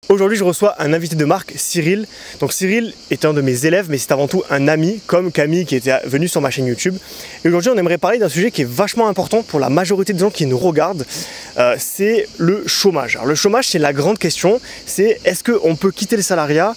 Aujourd'hui, je reçois un invité de marque, Cyril. Donc Cyril est un de mes élèves, mais c'est avant tout un ami, comme Camille qui était venu sur ma chaîne YouTube. Et aujourd'hui, on aimerait parler d'un sujet qui est vachement important pour la majorité des gens qui nous regardent. C'est le chômage. Alors, le chômage, c'est la grande question. C'est est-ce qu'on peut quitter le salariat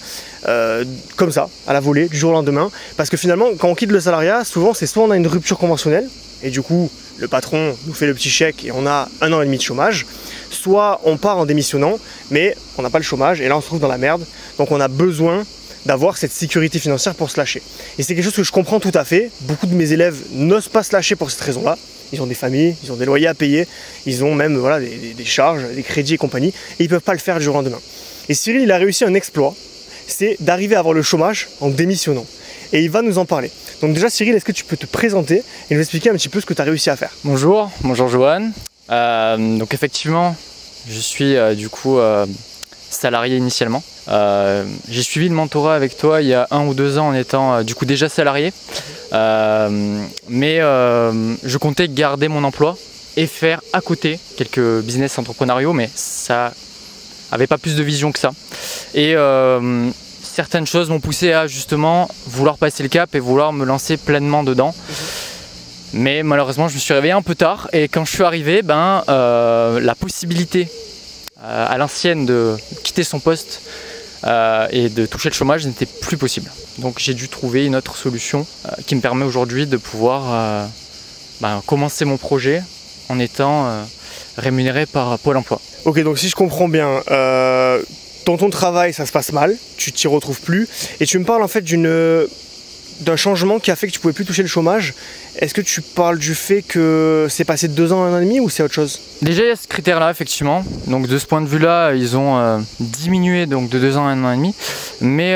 comme ça, à la volée, du jour au lendemain? Parce que finalement, quand on quitte le salariat, souvent, c'est soit on a une rupture conventionnelle, et du coup, le patron nous fait le petit chèque et on a 1 an et demi de chômage. Soit on part en démissionnant, mais on n'a pas le chômage et là on se trouve dans la merde. Donc on a besoin d'avoir cette sécurité financière pour se lâcher. Et c'est quelque chose que je comprends tout à fait. Beaucoup de mes élèves n'osent pas se lâcher pour cette raison-là. Ils ont des familles, ils ont des loyers à payer, ils ont même voilà, des charges, des crédits et compagnie, et ils ne peuvent pas le faire du jour au lendemain. Et Cyril, il a réussi un exploit, c'est d'arriver à avoir le chômage en démissionnant. Et il va nous en parler. Donc déjà Cyril, est-ce que tu peux te présenter et nous expliquer un petit peu ce que tu as réussi à faire? Bonjour Johan. Donc effectivement, je suis du coup salarié initialement. J'ai suivi le mentorat avec toi il y a 1 ou 2 ans en étant du coup déjà salarié. Mais je comptais garder mon emploi et faire à côté quelques business entrepreneuriaux, mais ça avait pas plus de vision que ça. Et certaines choses m'ont poussé à justement vouloir passer le cap et vouloir me lancer pleinement dedans. Mais malheureusement, je me suis réveillé un peu tard et quand je suis arrivé, la possibilité à l'ancienne de quitter son poste et de toucher le chômage n'était plus possible. Donc j'ai dû trouver une autre solution qui me permet aujourd'hui de pouvoir commencer mon projet en étant rémunéré par Pôle emploi. Ok, donc si je comprends bien, dans ton travail ça se passe mal, tu t'y retrouves plus et tu me parles en fait d'un changement qui a fait que tu pouvais plus toucher le chômage. Est-ce que tu parles du fait que c'est passé de 2 ans à 1 an et demi ou c'est autre chose? Déjà il y a ce critère-là effectivement, donc de ce point de vue-là ils ont diminué donc de 2 ans à 1 an et demi, mais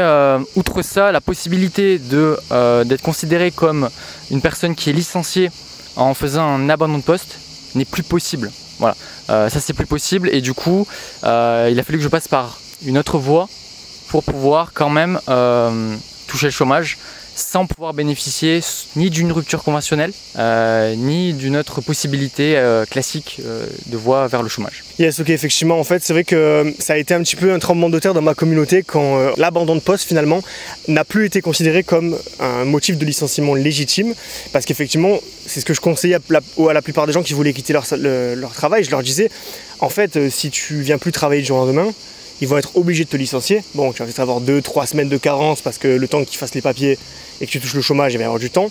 outre ça la possibilité d'être considéré comme une personne qui est licenciée en faisant un abandon de poste n'est plus possible. Voilà, ça c'est plus possible et du coup il a fallu que je passe par une autre voie pour pouvoir quand même toucher le chômage sans pouvoir bénéficier ni d'une rupture conventionnelle ni d'une autre possibilité classique de voie vers le chômage. Yes, ok, effectivement, en fait, c'est vrai que ça a été un petit peu un tremblement de terre dans ma communauté quand l'abandon de poste finalement n'a plus été considéré comme un motif de licenciement légitime, parce qu'effectivement, c'est ce que je conseillais à la plupart des gens qui voulaient quitter leur travail. Je leur disais, en fait, si tu viens plus travailler du jour au lendemain, ils vont être obligés de te licencier. Bon, tu vas peut-être avoir 2-3 semaines de carence parce que le temps qu'ils fassent les papiers et que tu touches le chômage, il va y avoir du temps.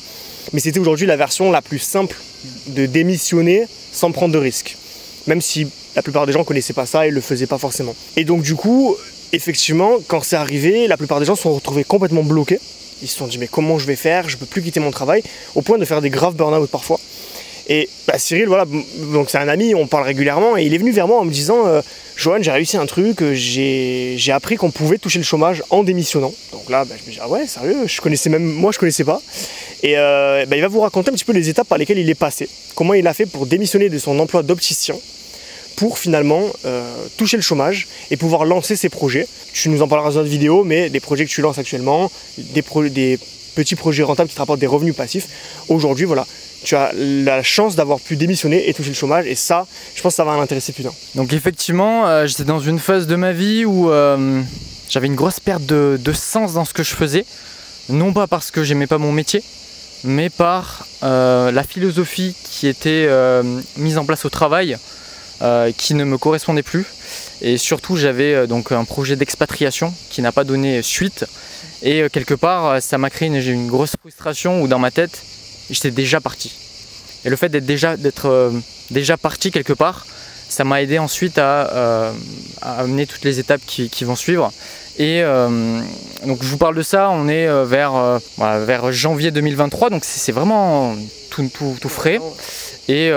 Mais c'était aujourd'hui la version la plus simple de démissionner sans prendre de risques. Même si la plupart des gens ne connaissaient pas ça et ne le faisaient pas forcément. Et donc du coup, effectivement, quand c'est arrivé, la plupart des gens se sont retrouvés complètement bloqués. Ils se sont dit mais comment je vais faire? Je ne peux plus quitter mon travail, au point de faire des graves burn-out parfois. Et Cyril, voilà, donc c'est un ami, on parle régulièrement, et il est venu vers moi en me disant Johan, j'ai réussi un truc, j'ai appris qu'on pouvait toucher le chômage en démissionnant. Donc là, je me dis, ah ouais, sérieux, je connaissais pas. Et il va vous raconter un petit peu les étapes par lesquelles il est passé, comment il a fait pour démissionner de son emploi d'opticien, pour finalement toucher le chômage et pouvoir lancer ses projets. Tu nous en parleras dans notre vidéo, mais des projets que tu lances actuellement, des petits projets rentables qui te rapportent des revenus passifs. Aujourd'hui, voilà, tu as la chance d'avoir pu démissionner et toucher le chômage, et ça, je pense que ça va l'intéresser plus d'un. Donc effectivement, j'étais dans une phase de ma vie où j'avais une grosse perte de sens dans ce que je faisais, non pas parce que j'aimais pas mon métier, mais par la philosophie qui était mise en place au travail, qui ne me correspondait plus. Et surtout, j'avais donc un projet d'expatriation qui n'a pas donné suite, et quelque part, ça m'a créé une grosse frustration où dans ma tête, j'étais déjà parti. Et le fait d'être déjà parti quelque part, ça m'a aidé ensuite à amener toutes les étapes qui vont suivre. Et donc je vous parle de ça, on est vers janvier 2023, donc c'est vraiment tout frais. Et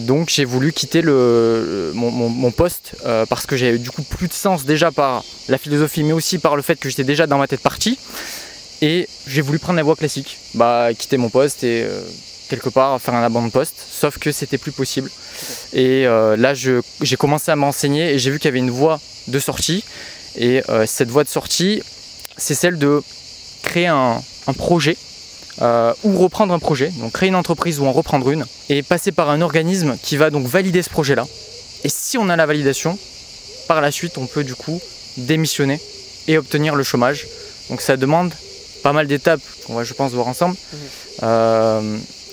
donc j'ai voulu quitter mon poste parce que j'avais du coup plus de sens déjà par la philosophie, mais aussi par le fait que j'étais déjà dans ma tête parti. Et j'ai voulu prendre la voie classique, quitter mon poste et quelque part faire un abandon de poste, sauf que c'était plus possible. Et là j'ai commencé à m'enseigner et j'ai vu qu'il y avait une voie de sortie. Et cette voie de sortie, c'est celle de créer un projet ou reprendre un projet, donc créer une entreprise ou en reprendre une et passer par un organisme qui va donc valider ce projet-là. Et si on a la validation, par la suite on peut du coup démissionner et obtenir le chômage. Donc ça demande pas mal d'étapes qu'on va, je pense, voir ensemble.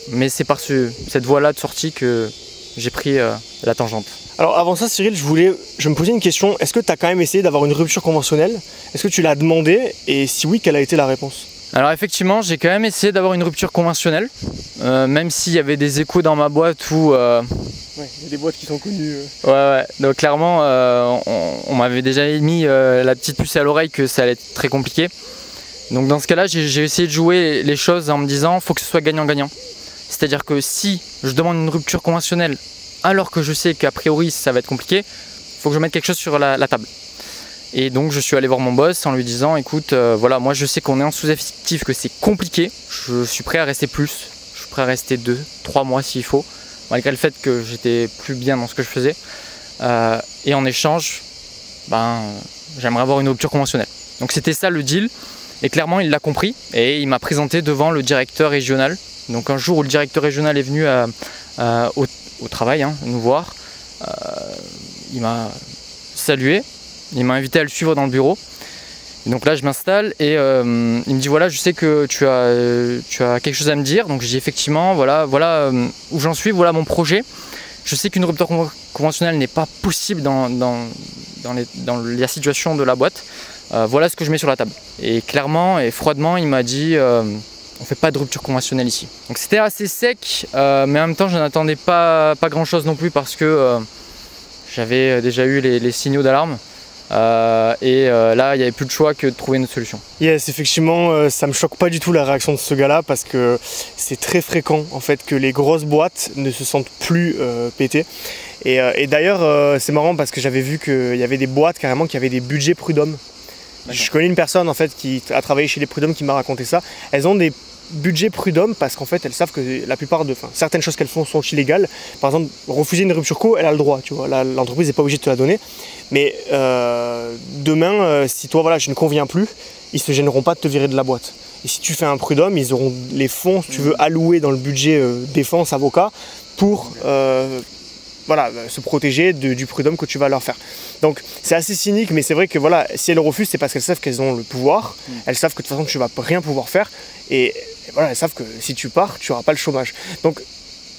Mais c'est par cette voie-là de sortie que j'ai pris la tangente. Alors avant ça, Cyril, je me posais une question. Est-ce que tu as quand même essayé d'avoir une rupture conventionnelle? Est-ce que tu l'as demandé? Et si oui, quelle a été la réponse? Alors effectivement, j'ai quand même essayé d'avoir une rupture conventionnelle, même s'il y avait des échos dans ma boîte où... Ouais, il y a des boîtes qui sont connues. Ouais, donc clairement, on m'avait déjà mis la petite puce à l'oreille que ça allait être très compliqué. Donc dans ce cas-là, j'ai essayé de jouer les choses en me disant, faut que ce soit gagnant-gagnant. C'est-à-dire que si je demande une rupture conventionnelle, alors que je sais qu'a priori ça va être compliqué, il faut que je mette quelque chose sur la table. Et donc je suis allé voir mon boss en lui disant, écoute, voilà, moi je sais qu'on est en sous-effectif, que c'est compliqué, je suis prêt à rester plus, je suis prêt à rester 2-3 mois s'il faut, malgré le fait que j'étais plus bien dans ce que je faisais. Et en échange, j'aimerais avoir une rupture conventionnelle. Donc c'était ça le deal, et clairement il l'a compris, et il m'a présenté devant le directeur régional. Donc un jour où le directeur régional est venu au travail, nous voir, il m'a salué, il m'a invité à le suivre dans le bureau. Et donc là je m'installe et il me dit, voilà, je sais que tu as quelque chose à me dire. Donc je dis effectivement, voilà où j'en suis, voilà mon projet. Je sais qu'une rupture conventionnelle n'est pas possible dans la situation de la boîte. Voilà ce que je mets sur la table. Et clairement et froidement il m'a dit, on ne fait pas de rupture conventionnelle ici. Donc c'était assez sec, mais en même temps je n'attendais pas grand chose non plus parce que j'avais déjà eu les signaux d'alarme. Là il n'y avait plus de choix que de trouver une solution. Yes, effectivement, ça me choque pas du tout la réaction de ce gars-là parce que c'est très fréquent en fait que les grosses boîtes ne se sentent plus pétées. Et d'ailleurs c'est marrant parce que j'avais vu qu'il y avait des boîtes carrément qui avaient des budgets prud'hommes. Je connais une personne en fait qui a travaillé chez les prud'hommes qui m'a raconté ça. Elles ont des budgets prud'hommes parce qu'en fait elles savent que certaines choses qu'elles font sont illégales. Par exemple, refuser une rupture co, elle a le droit, tu vois. L'entreprise n'est pas obligée de te la donner. Mais demain, si toi je ne conviens plus, ils se gêneront pas de te virer de la boîte. Et si tu fais un prud'homme, ils auront les fonds, si tu veux, alloués dans le budget défense avocat pour se protéger du prud'homme que tu vas leur faire. Donc c'est assez cynique, mais c'est vrai que si elles refusent, c'est parce qu'elles savent qu'elles ont le pouvoir, elles savent que de toute façon tu vas rien pouvoir faire, et elles savent que si tu pars, tu n'auras pas le chômage. Donc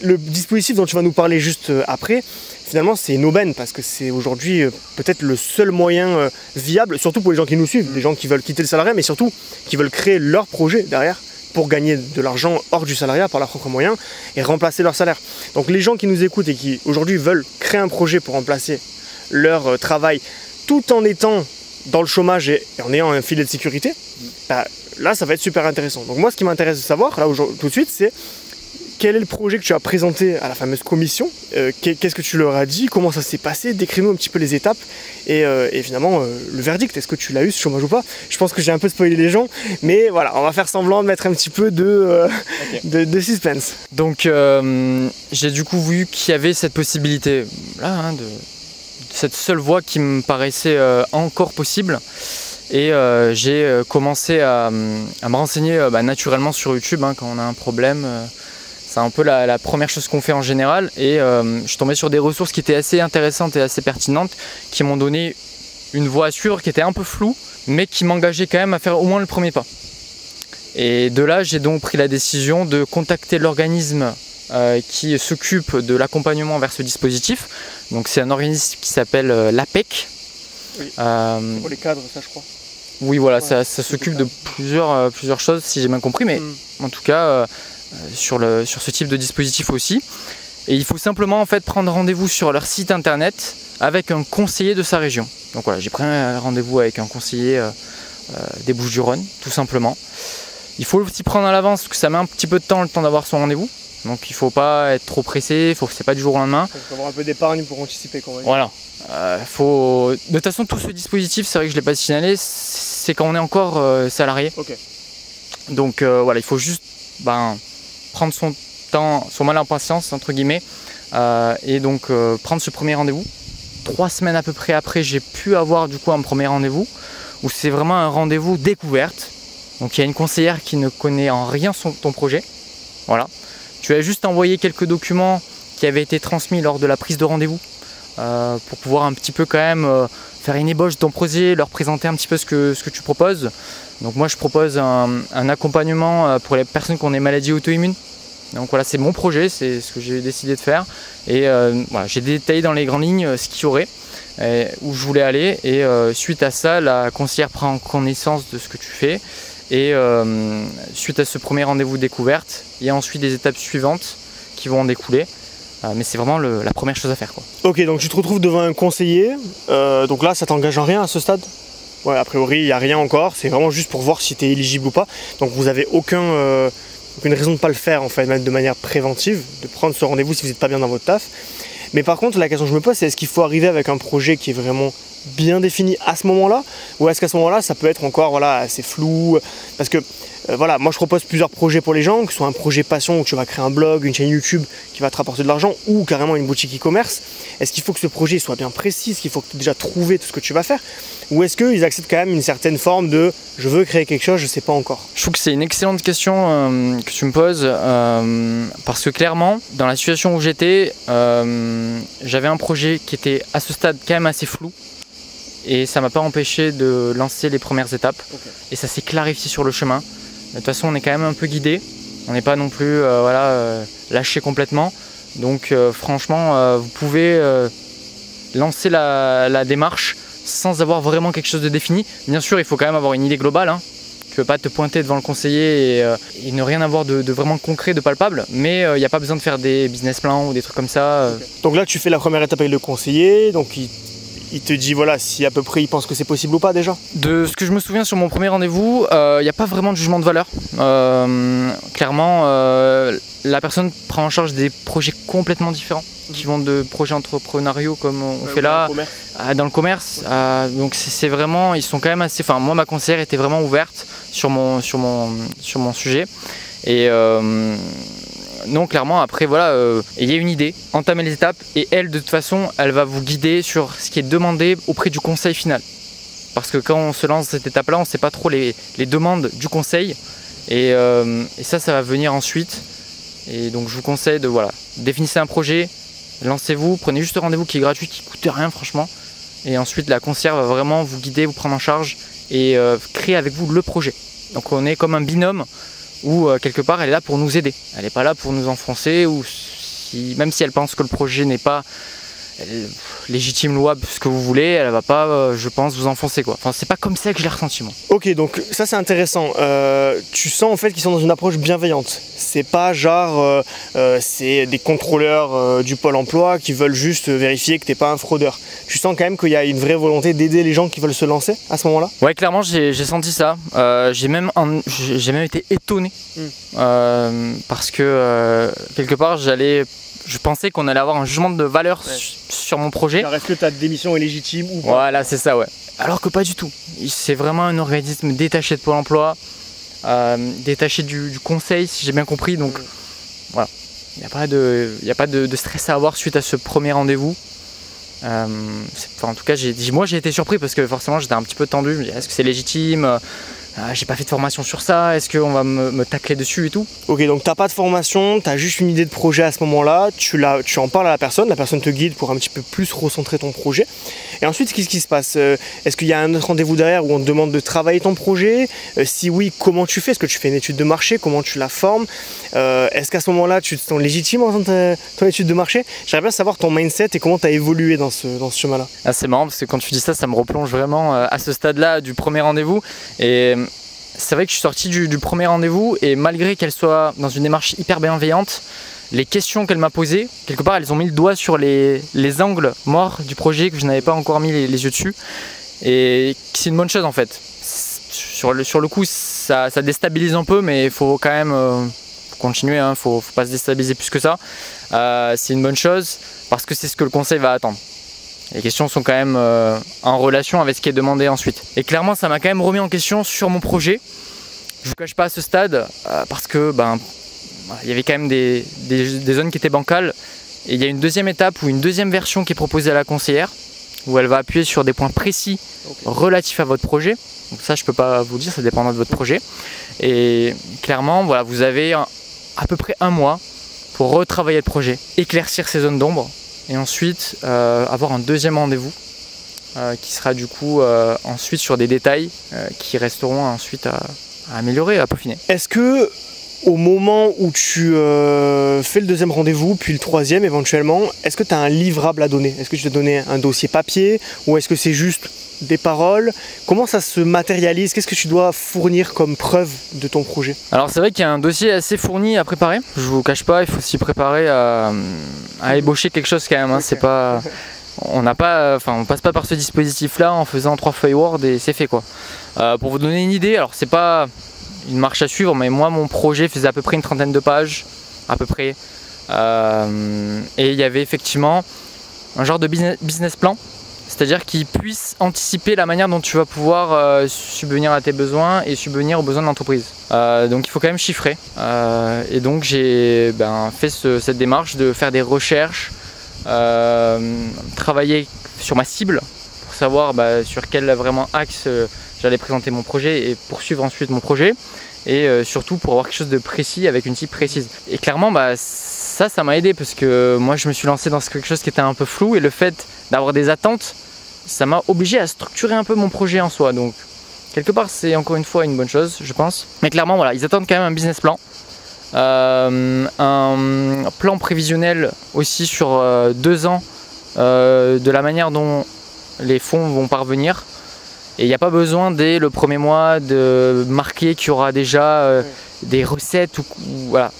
le dispositif dont tu vas nous parler juste après, finalement c'est une aubaine, parce que c'est aujourd'hui peut-être le seul moyen viable, surtout pour les gens qui nous suivent, des gens qui veulent quitter le salariat, mais surtout qui veulent créer leur projet derrière, pour gagner de l'argent hors du salariat par leurs propres moyens et remplacer leur salaire. Donc les gens qui nous écoutent et qui aujourd'hui veulent créer un projet pour remplacer leur travail tout en étant dans le chômage et en ayant un filet de sécurité, là ça va être super intéressant. Donc moi ce qui m'intéresse de savoir là tout de suite, c'est quel est le projet que tu as présenté à la fameuse commission, qu'est-ce que tu leur as dit, comment ça s'est passé, décris-nous un petit peu les étapes et finalement le verdict, est-ce que tu l'as eu ce chômage ou pas? Je pense que j'ai un peu spoilé les gens, mais voilà, on va faire semblant de mettre un petit peu de suspense. Donc j'ai du coup vu qu'il y avait cette possibilité là, de cette seule voie qui me paraissait encore possible. Et j'ai commencé à me renseigner naturellement sur YouTube quand on a un problème. C'est un peu la première chose qu'on fait en général, et je suis tombé sur des ressources qui étaient assez intéressantes et assez pertinentes, qui m'ont donné une voie à suivre qui était un peu floue, mais qui m'engageait quand même à faire au moins le premier pas. Et de là, j'ai donc pris la décision de contacter l'organisme qui s'occupe de l'accompagnement vers ce dispositif. Donc c'est un organisme qui s'appelle l'APEC. Oui. Pour les cadres, ça je crois. Oui, voilà, ça s'occupe de plusieurs choses, si j'ai bien compris, mais en tout cas sur ce type de dispositif aussi. Et il faut simplement en fait prendre rendez-vous sur leur site internet avec un conseiller de sa région. Donc voilà, j'ai pris un rendez-vous avec un conseiller des Bouches-du-Rhône, tout simplement. Il faut aussi prendre à l'avance parce que ça met un petit peu de temps le temps d'avoir son rendez-vous. Donc il ne faut pas être trop pressé, c'est pas du jour au lendemain. Il faut avoir un peu d'épargne pour anticiper quand même. Voilà. De toute façon, tout ce dispositif, c'est vrai que je ne l'ai pas signalé, c'est quand on est encore salarié. Okay. Donc voilà, il faut juste prendre son temps, son mal en patience, entre guillemets, et donc prendre ce premier rendez-vous. 3 semaines à peu près après, j'ai pu avoir du coup un premier rendez-vous où c'est vraiment un rendez-vous découverte. Donc il y a une conseillère qui ne connaît en rien ton projet. Voilà. Tu as juste envoyé quelques documents qui avaient été transmis lors de la prise de rendez-vous. pour pouvoir un petit peu quand même faire une ébauche de ton projet, leur présenter un petit peu ce que tu proposes. Donc moi je propose un accompagnement pour les personnes qui ont des maladies auto-immunes. Donc voilà, c'est mon projet, c'est ce que j'ai décidé de faire. Et voilà, j'ai détaillé dans les grandes lignes ce qu'il y aurait, où je voulais aller. Et suite à ça, la conseillère prend connaissance de ce que tu fais. Et suite à ce premier rendez-vous découverte, il y a ensuite des étapes suivantes qui vont en découler. Mais c'est vraiment la première chose à faire, quoi. Ok, donc tu te retrouves devant un conseiller. Donc là, ça t'engage en rien à ce stade? Ouais, a priori, il n'y a rien encore. C'est vraiment juste pour voir si tu es éligible ou pas. Donc vous n'avez aucune raison de ne pas le faire, en fait, même de manière préventive, de prendre ce rendez-vous si vous n'êtes pas bien dans votre taf. Mais par contre, la question que je me pose, c'est est-ce qu'il faut arriver avec un projet qui est vraiment bien défini à ce moment-là, ou est-ce qu'à ce moment-là, ça peut être encore assez flou? Parce que voilà, moi je propose plusieurs projets pour les gens, que ce soit un projet passion où tu vas créer un blog, une chaîne YouTube qui va te rapporter de l'argent, ou carrément une boutique e-commerce. Est-ce qu'il faut que ce projet soit bien précis? Est-ce qu'il faut que tu aies déjà trouvé tout ce que tu vas faire? Ou est-ce qu'ils acceptent quand même une certaine forme de je veux créer quelque chose, je ne sais pas encore? Je trouve que c'est une excellente question que tu me poses, parce que clairement, dans la situation où j'étais, j'avais un projet qui était à ce stade quand même assez flou. Et ça ne m'a pas empêché de lancer les premières étapes. Okay. Et ça s'est clarifié sur le chemin. De toute façon, on est quand même un peu guidé. On n'est pas non plus lâché complètement. Donc franchement, vous pouvez lancer la démarche sans avoir vraiment quelque chose de défini. Bien sûr, il faut quand même avoir une idée globale. Hein. Tu ne peux pas te pointer devant le conseiller et ne rien avoir de vraiment concret, de palpable. Mais il n'y a pas besoin de faire des business plans ou des trucs comme ça. Okay. Donc là, tu fais la première étape avec le conseiller. Donc il te dit voilà si à peu près il pense que c'est possible ou pas déjà? De ce que je me souviens sur mon premier rendez-vous, il n'y a pas vraiment de jugement de valeur. Clairement, la personne prend en charge des projets complètement différents, qui vont de projets entrepreneuriaux comme on fait là, dans le commerce. Donc c'est vraiment, ils sont quand même assez. Enfin moi ma conseillère était vraiment ouverte sur mon sujet. Et non, clairement, après, voilà, il y a une idée, entamez les étapes et elle, de toute façon, elle va vous guider sur ce qui est demandé auprès du conseil final. Parce que quand on se lance cette étape-là, on ne sait pas trop les demandes du conseil et ça va venir ensuite. Et donc, je vous conseille de, voilà, définissez un projet, lancez-vous, prenez juste un rendez-vous qui est gratuit, qui ne coûte rien, franchement. Et ensuite, la conseillère va vraiment vous guider, vous prendre en charge et créer avec vous le projet. Donc, on est comme un binôme. Ou quelque part elle est là pour nous aider, elle n'est pas là pour nous enfoncer, ou même si elle pense que le projet n'est pas légitime, louable, ce que vous voulez, elle ne va pas, je pense, vous enfoncer quoi. Enfin, c'est pas comme ça que je l'ai ressenti moi. Ok, donc ça c'est intéressant. Tu sens en fait qu'ils sont dans une approche bienveillante. C'est pas genre c'est des contrôleurs du Pôle emploi qui veulent juste vérifier que t'es pas un fraudeur. Tu sens quand même qu'il y a une vraie volonté d'aider les gens qui veulent se lancer à ce moment-là? Ouais, clairement j'ai senti ça. J'ai même été étonné parce que quelque part je pensais qu'on allait avoir un jugement de valeur sur mon projet. Alors est-ce que ta démission est légitime ou pas? Voilà, c'est ça, ouais. Alors que pas du tout. C'est vraiment un organisme détaché de Pôle emploi, détaché du conseil, si j'ai bien compris. Donc voilà, il n'y a pas de stress à avoir suite à ce premier rendez-vous. En tout cas, moi j'ai été surpris parce que forcément j'étais un petit peu tendu. Je me dis, est-ce que c'est légitime? J'ai pas fait de formation sur ça, est-ce qu'on va me tacler dessus et tout? Ok, donc t'as pas de formation, t'as juste une idée de projet à ce moment-là, tu en parles à la personne te guide pour un petit peu plus recentrer ton projet. Et ensuite, qu'est-ce qui se passe? Est-ce qu'il y a un autre rendez-vous derrière où on te demande de travailler ton projet? Si oui, comment tu fais? Est-ce que tu fais une étude de marché? Comment tu la formes? Est-ce qu'à ce moment-là, tu te sens légitime en faisant ton étude de marché? J'aimerais bien savoir ton mindset et comment tu as évolué dans ce chemin-là. Ah, c'est marrant parce que quand tu dis ça, ça me replonge vraiment à ce stade-là du premier rendez-vous. Et c'est vrai que je suis sorti du premier rendez-vous et malgré qu'elle soit dans une démarche hyper bienveillante, les questions qu'elle m'a posées, quelque part elles ont mis le doigt sur les angles morts du projet que je n'avais pas encore mis les yeux dessus. Et c'est une bonne chose en fait. Sur le coup ça déstabilise un peu, mais il faut quand même continuer, hein, faut pas se déstabiliser plus que ça. C'est une bonne chose parce que c'est ce que le conseil va attendre. Les questions sont quand même en relation avec ce qui est demandé ensuite. Et clairement, ça m'a quand même remis en question sur mon projet. Je ne vous cache pas à ce stade, parce que il y avait quand même des zones qui étaient bancales. Et il y a une deuxième étape ou une deuxième version qui est proposée à la conseillère, où elle va appuyer sur des points précis relatifs à votre projet. Donc ça, je ne peux pas vous le dire, ça dépendra de votre projet. Et clairement, voilà, vous avez à peu près un mois pour retravailler le projet, éclaircir ces zones d'ombre, et ensuite avoir un deuxième rendez-vous qui sera du coup ensuite sur des détails qui resteront ensuite à améliorer, à peaufiner. Est-ce que au moment où tu fais le deuxième rendez-vous, puis le troisième éventuellement, est-ce que tu as un livrable à donner? Est-ce que tu dois donner un dossier papier ou est-ce que c'est juste des paroles? Comment ça se matérialise? Qu'est-ce que tu dois fournir comme preuve de ton projet? Alors c'est vrai qu'il y a un dossier assez fourni à préparer, je vous cache pas, il faut s'y préparer à ébaucher quelque chose quand même, hein. C'est pas... On passe pas par ce dispositif là en faisant 3 feuilles Word et c'est fait quoi. Pour vous donner une idée, alors c'est pas une marche à suivre, mais moi mon projet faisait à peu près une 30aine de pages, à peu près. Et il y avait effectivement un genre de business plan, c'est-à-dire qu'il puisse anticiper la manière dont tu vas pouvoir subvenir à tes besoins et subvenir aux besoins de l'entreprise. Donc il faut quand même chiffrer. Et donc j'ai fait cette démarche de faire des recherches, travailler sur ma cible pour savoir sur quel vraiment axe j'allais présenter mon projet et poursuivre ensuite mon projet, et surtout pour avoir quelque chose de précis avec une cible précise. Et clairement ça m'a aidé parce que moi je me suis lancé dans quelque chose qui était un peu flou, et le fait d'avoir des attentes, ça m'a obligé à structurer un peu mon projet en soi. Donc quelque part c'est encore une fois une bonne chose, je pense. Mais clairement voilà, ils attendent quand même un business plan. Un plan prévisionnel aussi sur 2 ans de la manière dont les fonds vont parvenir, et il n'y a pas besoin dès le premier mois de marquer qu'il y aura déjà des recettes ou voilà.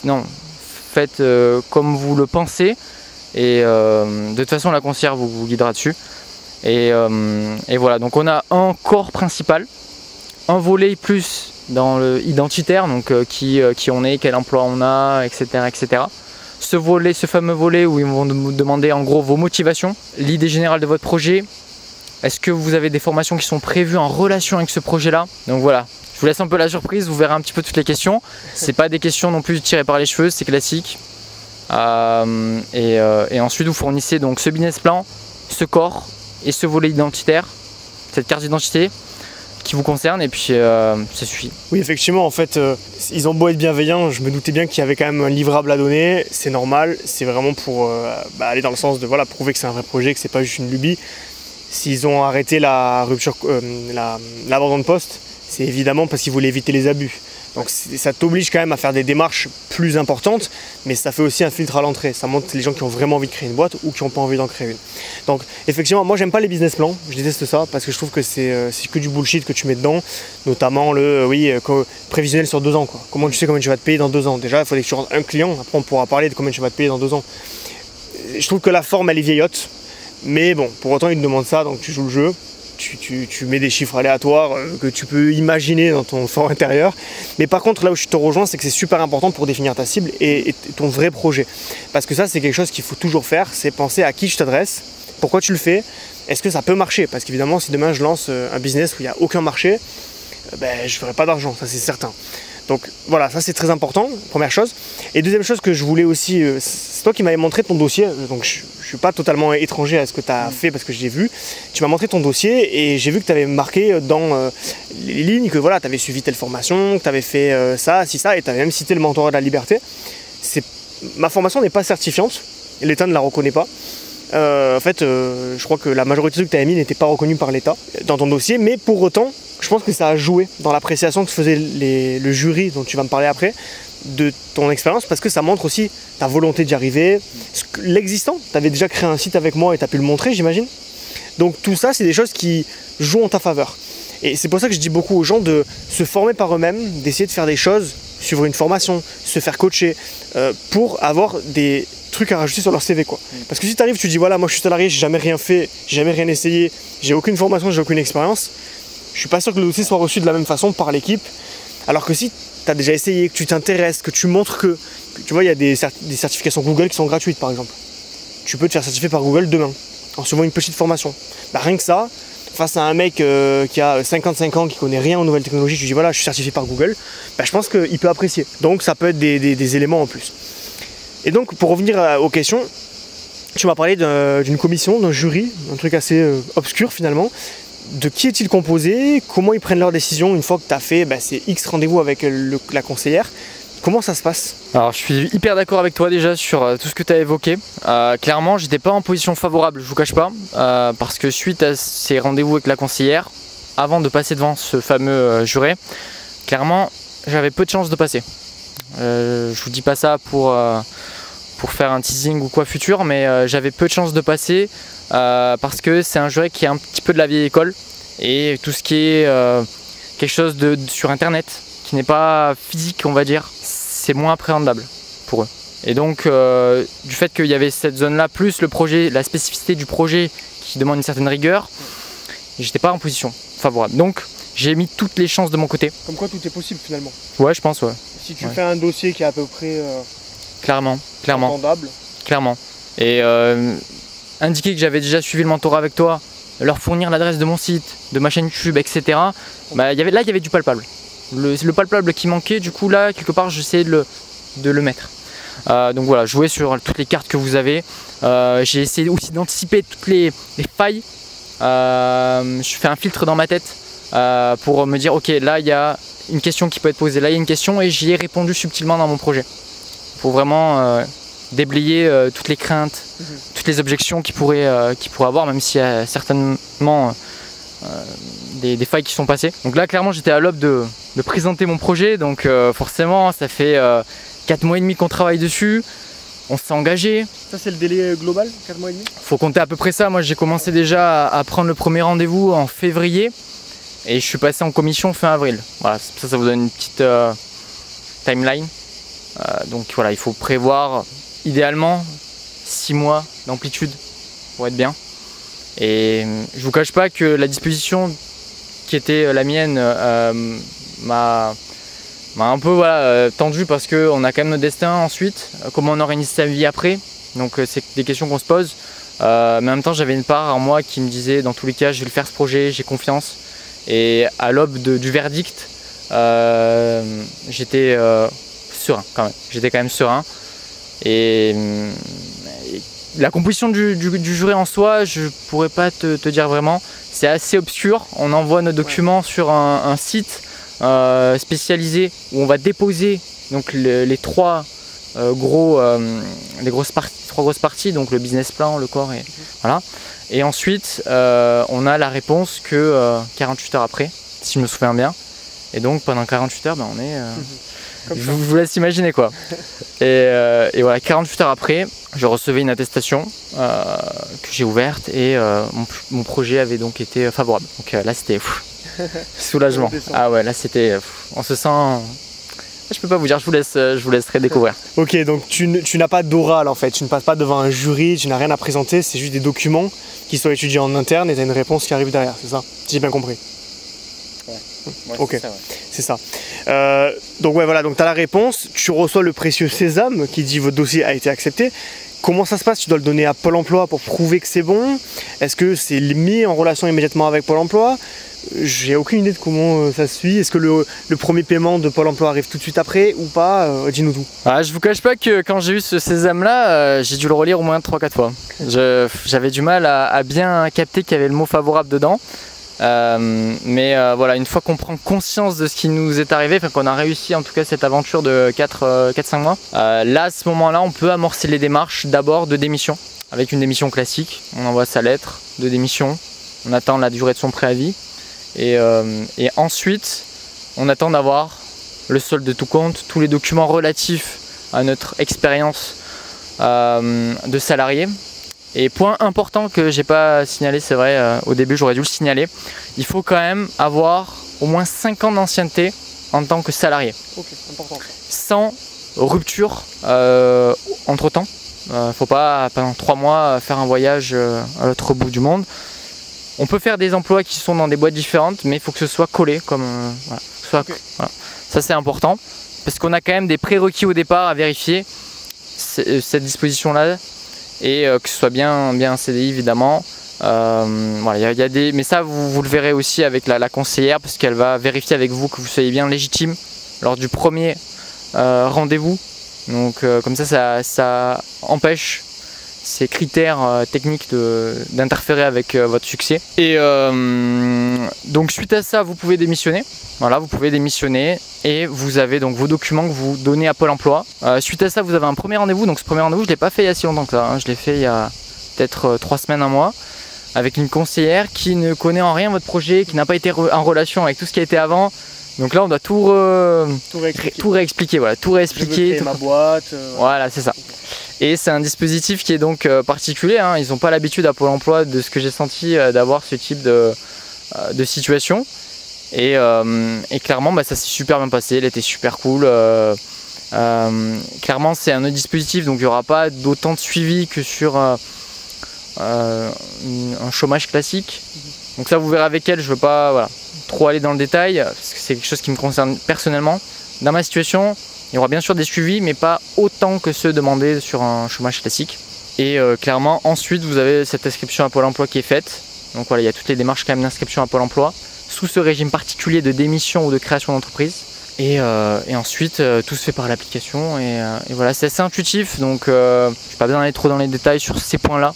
Non, faites comme vous le pensez, et de toute façon la conseillère vous guidera dessus, et voilà. Donc on a un corps principal, un volet plus dans le identitaire, donc qui on est, quel emploi on a, etc., etc. Ce fameux volet où ils vont nous demander en gros vos motivations, l'idée générale de votre projet, est-ce que vous avez des formations qui sont prévues en relation avec ce projet-là. Donc voilà, je vous laisse un peu la surprise, vous verrez un petit peu toutes les questions. C'est pas des questions non plus tirées par les cheveux, c'est classique. Et ensuite vous fournissez donc ce business plan, ce corps et ce volet identitaire, cette carte d'identité qui vous concerne, et puis ça suffit. Oui, effectivement, en fait, ils ont beau être bienveillants, je me doutais bien qu'il y avait quand même un livrable à donner, c'est normal, c'est vraiment pour aller dans le sens de prouver que c'est un vrai projet, que c'est pas juste une lubie. S'ils ont arrêté l'abandon de poste, c'est évidemment parce qu'ils voulaient éviter les abus. Donc ça t'oblige quand même à faire des démarches plus importantes, mais ça fait aussi un filtre à l'entrée. Ça montre les gens qui ont vraiment envie de créer une boîte ou qui n'ont pas envie d'en créer une. Donc effectivement, moi j'aime pas les business plans, je déteste ça parce que je trouve que c'est que du bullshit que tu mets dedans, notamment le prévisionnel sur 2 ans. Quoi. Comment tu sais combien tu vas te payer dans 2 ans? Déjà, il faudrait que tu rentres un client, après on pourra parler de combien tu vas te payer dans 2 ans. Je trouve que la forme elle est vieillotte, mais bon, pour autant ils te demandent ça, donc tu joues le jeu. Tu mets des chiffres aléatoires que tu peux imaginer dans ton fort intérieur. Mais par contre, là où je te rejoins, c'est que c'est super important pour définir ta cible et ton vrai projet. Parce que ça, c'est quelque chose qu'il faut toujours faire, c'est penser à qui je t'adresse, pourquoi tu le fais, est-ce que ça peut marcher? Parce qu'évidemment, si demain je lance un business où il n'y a aucun marché, je ne ferai pas d'argent, ça c'est certain. Donc voilà, ça c'est très important, première chose. Et deuxième chose que je voulais aussi, c'est toi qui m'avais montré ton dossier, donc je ne suis pas totalement étranger à ce que tu as fait parce que je l'ai vu. Tu m'as montré ton dossier et j'ai vu que tu avais marqué dans les lignes que voilà, tu avais suivi telle formation, que tu avais fait ça, et tu avais même cité le mentorat de la liberté. Ma formation n'est pas certifiante, l'État ne la reconnaît pas. En fait, je crois que la majorité de ce que tu avais mis n'était pas reconnu par l'État dans ton dossier, mais pour autant, je pense que ça a joué dans l'appréciation que faisait le jury dont tu vas me parler après de ton expérience, parce que ça montre aussi ta volonté d'y arriver, l'existant. Tu avais déjà créé un site avec moi et tu as pu le montrer, j'imagine. Donc tout ça, c'est des choses qui jouent en ta faveur. Et c'est pour ça que je dis beaucoup aux gens de se former par eux-mêmes, d'essayer de faire des choses, suivre une formation, se faire coacher, pour avoir des trucs à rajouter sur leur CV, quoi. Parce que si tu arrives, tu dis voilà, moi je suis salarié, j'ai jamais rien fait, j'ai jamais rien essayé, j'ai aucune formation, j'ai aucune expérience, je suis pas sûr que le dossier soit reçu de la même façon par l'équipe. Alors que si tu as déjà essayé, que tu t'intéresses, que tu montres que tu vois, il y a des certifications Google qui sont gratuites par exemple. Tu peux te faire certifier par Google demain en suivant une petite formation. Rien que ça, face à un mec qui a 55 ans, qui connaît rien aux nouvelles technologies, tu dis voilà, je suis certifié par Google, je pense qu'il peut apprécier. Donc ça peut être des éléments en plus. Et donc pour revenir aux questions, tu m'as parlé d'une commission, d'un jury, un truc assez obscur finalement. De qui est-il composé? Comment ils prennent leurs décisions une fois que tu as fait ces X rendez-vous avec la conseillère? Comment ça se passe? Alors je suis hyper d'accord avec toi déjà sur tout ce que tu as évoqué. Clairement j'étais pas en position favorable, je vous cache pas, parce que suite à ces rendez-vous avec la conseillère, avant de passer devant ce fameux juré, clairement j'avais peu de chances de passer. Je vous dis pas ça pour faire un teasing ou quoi futur, mais j'avais peu de chances de passer parce que c'est un juré qui est un petit peu de la vieille école et tout ce qui est quelque chose sur internet qui n'est pas physique, on va dire, c'est moins appréhendable pour eux. Et donc du fait qu'il y avait cette zone là plus le projet, la spécificité du projet qui demande une certaine rigueur, j'étais pas en position favorable. Donc j'ai mis toutes les chances de mon côté. Comme quoi tout est possible finalement. Ouais, je pense, ouais. Si tu fais un dossier qui est à peu près clairement entendable. Clairement. Et indiquer que j'avais déjà suivi le mentorat avec toi, leur fournir l'adresse de mon site, de ma chaîne YouTube, etc. Bah, il y avait du palpable. Le palpable qui manquait, du coup là, quelque part, j'essayais de le mettre. Donc voilà, jouer sur toutes les cartes que vous avez. J'ai essayé aussi d'anticiper toutes les failles. Je fais un filtre dans ma tête pour me dire, ok, là, il y a une question qui peut être posée, là, il y a une question, et j'y ai répondu subtilement dans mon projet. Pour vraiment déblayer toutes les craintes, toutes les objections qu'il pourrait avoir, même s'il y a certainement des failles qui sont passées. Donc là, clairement, j'étais à l'aube de présenter mon projet, donc forcément, ça fait 4 mois et demi qu'on travaille dessus, on s'est engagé. Ça, c'est le délai global, 4 mois et demi? Faut compter à peu près ça. Moi, j'ai commencé déjà à prendre le premier rendez-vous en février et je suis passé en commission fin avril. Voilà, ça vous donne une petite timeline. Donc voilà, il faut prévoir idéalement 6 mois d'amplitude pour être bien. Et je vous cache pas que la disposition qui était la mienne m'a un peu tendu parce qu'on a quand même notre destin ensuite, comment on organise sa vie après. Donc c'est des questions qu'on se pose. Mais en même temps j'avais une part en moi qui me disait dans tous les cas je vais le faire ce projet, j'ai confiance. Et à l'aube du verdict, j'étais serein quand même. J'étais quand même serein. Et la composition du jury en soi, je pourrais pas te dire vraiment. C'est assez obscur. On envoie nos documents sur un site spécialisé où on va déposer donc les trois grosses parties, donc le business plan, le corps et voilà. Et ensuite on a la réponse que 48 heures après, si je me souviens bien. Et donc pendant 48 heures, on est je vous laisse imaginer quoi. Et voilà, 48 heures après, je recevais une attestation que j'ai ouverte et mon projet avait donc été favorable. Donc là c'était soulagement. Ah ouais, là c'était, on se sent, je peux pas vous dire, je vous laisserai découvrir. Ok, donc tu n'as pas d'oral en fait, tu ne passes pas devant un jury, tu n'as rien à présenter, c'est juste des documents qui sont étudiés en interne et tu as une réponse qui arrive derrière, c'est ça? Si j'ai bien compris. Ouais, ok, c'est ça. Donc ouais, voilà, donc tu as la réponse, tu reçois le précieux sésame qui dit votre dossier a été accepté. Comment ça se passe? Tu dois le donner à Pôle emploi pour prouver que c'est bon? Est-ce que c'est mis en relation immédiatement avec Pôle emploi? J'ai aucune idée de comment ça se suit. Est-ce que le premier paiement de Pôle emploi arrive tout de suite après ou pas? Dis-nous tout. Je vous cache pas que quand j'ai eu ce sésame là, j'ai dû le relire au moins 3-4 fois. J'avais du mal à bien capter qu'il y avait le mot favorable dedans. Mais voilà, une fois qu'on prend conscience de ce qui nous est arrivé, qu'on a réussi en tout cas cette aventure de 4-5 mois, là à ce moment là on peut amorcer les démarches d'abord de démission, avec une démission classique. On envoie sa lettre de démission, on attend la durée de son préavis et ensuite on attend d'avoir le solde de tout compte, tous les documents relatifs à notre expérience de salarié. Et point important que j'ai pas signalé, c'est vrai, au début j'aurais dû le signaler, il faut quand même avoir au moins 5 ans d'ancienneté en tant que salarié. Ok, important. Sans rupture entre temps. Faut pas pendant 3 mois faire un voyage à l'autre bout du monde. On peut faire des emplois qui sont dans des boîtes différentes, mais il faut que ce soit collé comme voilà. Okay. Voilà. Ça c'est important parce qu'on a quand même des prérequis au départ à vérifier cette disposition là. Et que ce soit bien un CDI évidemment. Voilà, y a des, mais ça vous le verrez aussi avec la conseillère parce qu'elle va vérifier avec vous que vous soyez bien légitime lors du premier rendez-vous. Donc comme ça empêche ces critères techniques d'interférer avec votre succès. Et donc suite à ça, vous pouvez démissionner. Voilà, vous pouvez démissionner et vous avez donc vos documents que vous donnez à Pôle emploi. Suite à ça, vous avez un premier rendez-vous. Donc ce premier rendez-vous, je ne l'ai pas fait il y a si longtemps que ça, hein. Je l'ai fait il y a peut-être 3 semaines, un mois, avec une conseillère qui ne connaît en rien votre projet, qui n'a pas été en relation avec tout ce qui a été avant. Donc là, on doit tout réexpliquer. Voilà, tout réexpliquer. Je veux créer ma boîte. Voilà, c'est ça. Et c'est un dispositif qui est donc particulier, hein. Ils n'ont pas l'habitude à Pôle emploi, de ce que j'ai senti, d'avoir ce type de situation. Et clairement, ça s'est super bien passé, elle était super cool. Clairement, c'est un autre dispositif, donc il n'y aura pas d'autant de suivi que sur un chômage classique. Donc ça, vous verrez avec elle, je ne veux pas trop aller dans le détail, parce que c'est quelque chose qui me concerne personnellement. Dans ma situation, il y aura bien sûr des suivis, mais pas autant que ceux demandés sur un chômage classique. Et clairement, ensuite, vous avez cette inscription à Pôle emploi qui est faite. Donc voilà, il y a toutes les démarches quand même d'inscription à Pôle emploi, sous ce régime particulier de démission ou de création d'entreprise. Et ensuite, tout se fait par l'application. Et voilà, c'est assez intuitif, donc je ne vais pas bien aller trop dans les détails sur ces points-là,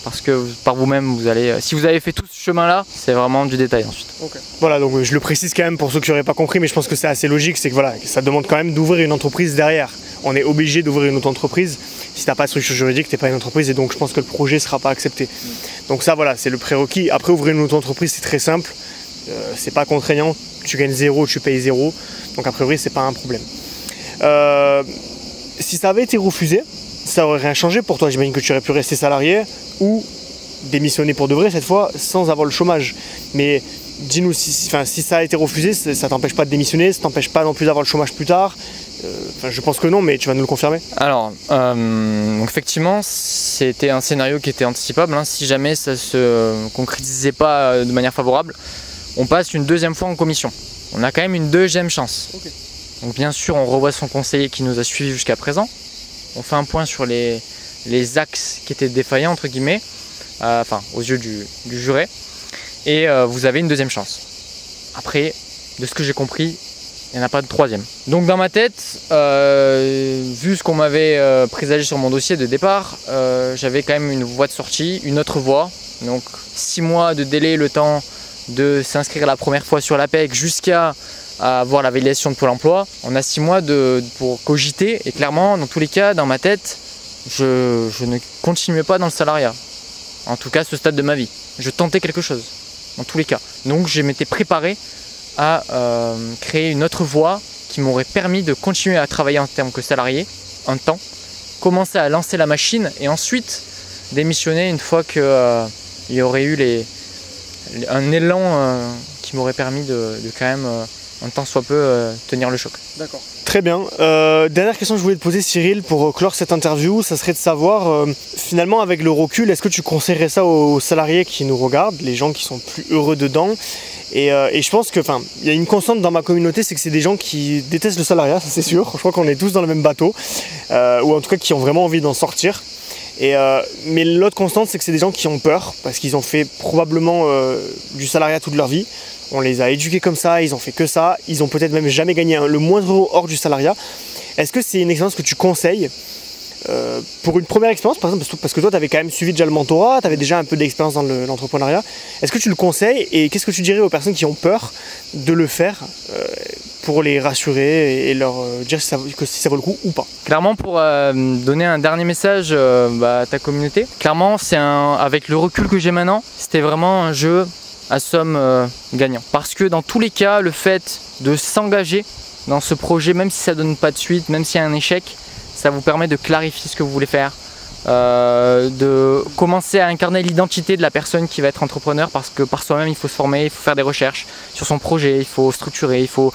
parce que par vous-même, si vous avez fait tout ce chemin-là, c'est vraiment du détail ensuite. Okay. Voilà, donc je le précise quand même pour ceux qui n'auraient pas compris, mais je pense que c'est assez logique, c'est que voilà, ça demande quand même d'ouvrir une entreprise derrière. On est obligé d'ouvrir une autre entreprise. Si tu n'as pas de structure juridique, tu n'es pas une entreprise, et donc je pense que le projet ne sera pas accepté. Donc ça, voilà, c'est le prérequis. Après, ouvrir une autre entreprise, c'est très simple. C'est pas contraignant, tu gagnes 0, tu payes 0, donc a priori c'est pas un problème. Si ça avait été refusé, ça aurait rien changé pour toi. J'imagine que tu aurais pu rester salarié ou démissionner pour de vrai cette fois sans avoir le chômage. Mais dis-nous, si ça a été refusé, ça t'empêche pas de démissionner, ça t'empêche pas non plus d'avoir le chômage plus tard. Je pense que non, mais tu vas nous le confirmer. Alors, donc effectivement, c'était un scénario qui était anticipable, hein. Si jamais ça se concrétisait pas de manière favorable, on passe une deuxième fois en commission. On a quand même une deuxième chance. Okay. Donc bien sûr, on revoit son conseiller qui nous a suivis jusqu'à présent. On fait un point sur les axes qui étaient défaillants, entre guillemets, aux yeux du juré. Et vous avez une deuxième chance. Après, de ce que j'ai compris, il n'y en a pas de troisième. Donc dans ma tête, vu ce qu'on m'avait présagé sur mon dossier de départ, j'avais quand même une voie de sortie, une autre voie. Donc 6 mois de délai, le temps de s'inscrire la première fois sur l'APEC jusqu'à avoir la validation de Pôle emploi. On a 6 mois pour cogiter, et clairement, dans tous les cas, dans ma tête, je ne continuais pas dans le salariat. En tout cas, à ce stade de ma vie. Je tentais quelque chose, dans tous les cas. Donc je m'étais préparé à créer une autre voie qui m'aurait permis de continuer à travailler en tant que salarié un temps, commencer à lancer la machine et ensuite démissionner une fois qu'il y aurait eu un élan qui m'aurait permis de quand même, un temps soit peu, tenir le choc. D'accord. Très bien. Dernière question que je voulais te poser, Cyril, pour clore cette interview, ça serait de savoir, finalement avec le recul, est-ce que tu conseillerais ça aux salariés qui nous regardent, les gens qui sont plus heureux dedans? Et je pense que, il y a une constante dans ma communauté, c'est que c'est des gens qui détestent le salariat, ça c'est sûr. Je crois qu'on est tous dans le même bateau, ou en tout cas qui ont vraiment envie d'en sortir. Mais l'autre constante, c'est que c'est des gens qui ont peur, parce qu'ils ont fait probablement du salariat toute leur vie. On les a éduqués comme ça, ils ont fait que ça, ils ont peut-être même jamais gagné le moindre euro hors du salariat. Est-ce que c'est une expérience que tu conseilles pour une première expérience, par exemple, parce que toi tu avais quand même suivi déjà le mentorat, tu avais déjà un peu d'expérience dans l'entrepreneuriat. Est-ce que tu le conseilles et qu'est-ce que tu dirais aux personnes qui ont peur de le faire pour les rassurer et leur dire si ça vaut le coup ou pas? Clairement, pour donner un dernier message à ta communauté, clairement, avec le recul que j'ai maintenant, c'était vraiment un jeu à somme gagnant. Parce que dans tous les cas, le fait de s'engager dans ce projet, même si ça ne donne pas de suite, même s'il y a un échec, ça vous permet de clarifier ce que vous voulez faire, de commencer à incarner l'identité de la personne qui va être entrepreneur, parce que par soi-même, il faut se former, il faut faire des recherches sur son projet, il faut structurer, il faut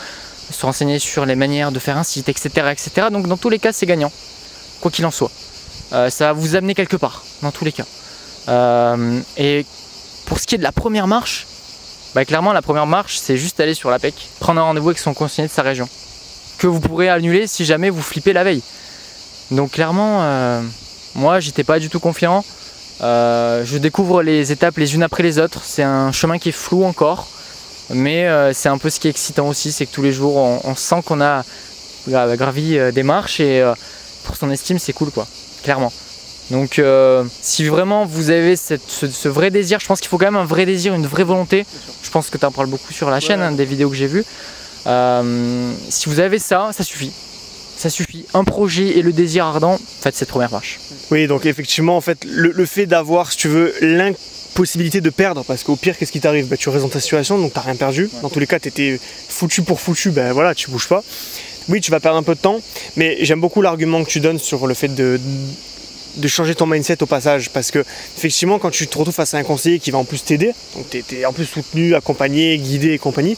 se renseigner sur les manières de faire un site, etc. etc. Donc dans tous les cas, c'est gagnant, quoi qu'il en soit. Ça va vous amener quelque part, dans tous les cas. Et pour ce qui est de la première marche, clairement la première marche, c'est juste aller sur l'APEC, prendre un rendez-vous avec son conseiller de sa région, que vous pourrez annuler si jamais vous flippez la veille. Donc clairement, moi j'étais pas du tout confiant. Je découvre les étapes les unes après les autres. C'est un chemin qui est flou encore, mais c'est un peu ce qui est excitant aussi, c'est que tous les jours on sent qu'on a gravi des marches, et pour son estime c'est cool, quoi, clairement. Donc si vraiment vous avez ce vrai désir, je pense qu'il faut quand même un vrai désir, une vraie volonté. Je pense que tu en parles beaucoup sur la chaîne, hein, des vidéos que j'ai vues. Si vous avez ça, ça suffit. Ça suffit. Un projet et le désir ardent, faites cette première marche. Oui, donc effectivement, en fait, le fait d'avoir, si tu veux, l'impossibilité de perdre, parce qu'au pire, qu'est-ce qui t'arrive? Bah, tu restes dans ta situation, donc t'as rien perdu. Dans tous les cas, t'étais foutu pour foutu, ben voilà, tu bouges pas. Oui, tu vas perdre un peu de temps, mais j'aime beaucoup l'argument que tu donnes sur le fait de changer ton mindset au passage, parce que effectivement quand tu te retrouves face à un conseiller qui va en plus t'aider, donc tu es en plus soutenu, accompagné, guidé et compagnie,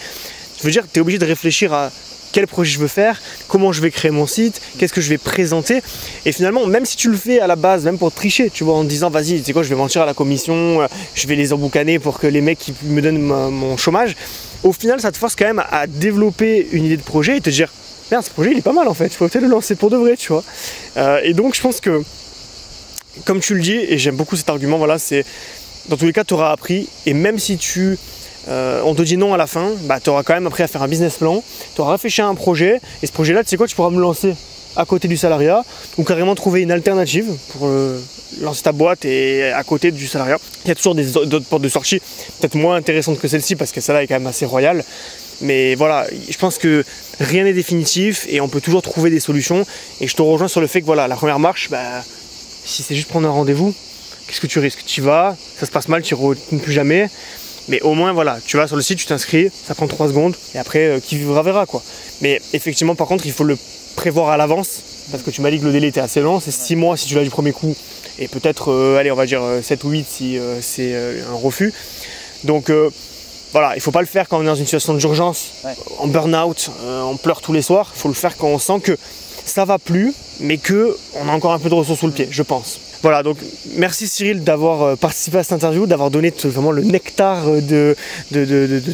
je veux dire que tu es obligé de réfléchir à quel projet je veux faire, comment je vais créer mon site, qu'est-ce que je vais présenter, et finalement même si tu le fais à la base, même pour tricher, tu vois, en te disant vas-y, tu sais quoi, je vais mentir à la commission, je vais les emboucaner pour que les mecs qui me donnent mon chômage, au final ça te force quand même à développer une idée de projet et te dire merde, ce projet il est pas mal en fait, il faut peut-être le lancer pour de vrai, tu vois. Et donc je pense que comme tu le dis, et j'aime beaucoup cet argument, voilà, c'est dans tous les cas tu auras appris, et même si on te dit non à la fin, bah, tu auras quand même appris à faire un business plan, tu auras réfléchi à un projet, et ce projet là tu sais quoi, tu pourras me lancer à côté du salariat, ou carrément trouver une alternative pour lancer ta boîte et à côté du salariat. Il y a toujours d'autres portes de sortie, peut-être moins intéressantes que celle-ci, parce que celle-là est quand même assez royale. Mais voilà, je pense que rien n'est définitif et on peut toujours trouver des solutions. Et je te rejoins sur le fait que voilà, la première marche, bah, si c'est juste prendre un rendez-vous, qu'est-ce que tu risques? Tu y vas, ça se passe mal, tu ne retournes plus jamais. Mais au moins, voilà, tu vas sur le site, tu t'inscris, ça prend 3 secondes et après, qui vivra verra quoi. Mais effectivement, par contre, il faut le prévoir à l'avance parce que tu m'as dit que le délai était assez lent, c'est 6 mois si tu l'as du premier coup et peut-être, allez, on va dire 7 ou 8 si c'est un refus. Donc, voilà, il ne faut pas le faire quand on est dans une situation d'urgence, en burn-out, on pleure tous les soirs. Il faut le faire quand on sent que ça va plus, mais qu'on a encore un peu de ressources sous le pied, je pense. Voilà, donc merci Cyril d'avoir participé à cette interview, d'avoir donné vraiment le nectar de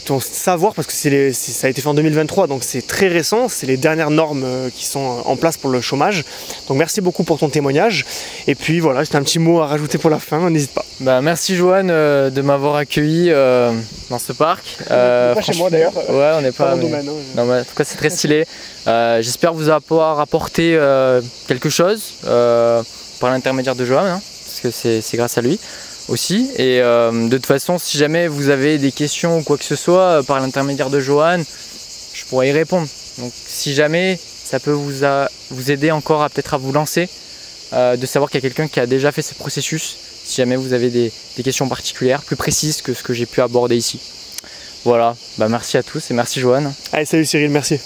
ton savoir, parce que ça a été fait en 2023, donc c'est très récent, c'est les dernières normes qui sont en place pour le chômage. Donc merci beaucoup pour ton témoignage. Et puis voilà, c'était un petit mot à rajouter pour la fin, n'hésite pas. Bah, merci Johan de m'avoir accueilli dans ce parc. Pas chez moi d'ailleurs. Ouais, on n'est pas. Dans mon domaine, hein. Non, mais en tout cas, c'est très stylé. J'espère vous avoir apporté quelque chose par l'intermédiaire de Johan, hein, parce que c'est grâce à lui aussi. Et de toute façon, si jamais vous avez des questions ou quoi que ce soit par l'intermédiaire de Johan, je pourrais y répondre. Donc, si jamais ça peut vous aider encore à peut-être à vous lancer, de savoir qu'il y a quelqu'un qui a déjà fait ce processus. Si jamais vous avez des questions particulières, plus précises que ce que j'ai pu aborder ici. Voilà, bah merci à tous et merci Johan. Allez, salut Cyril, merci.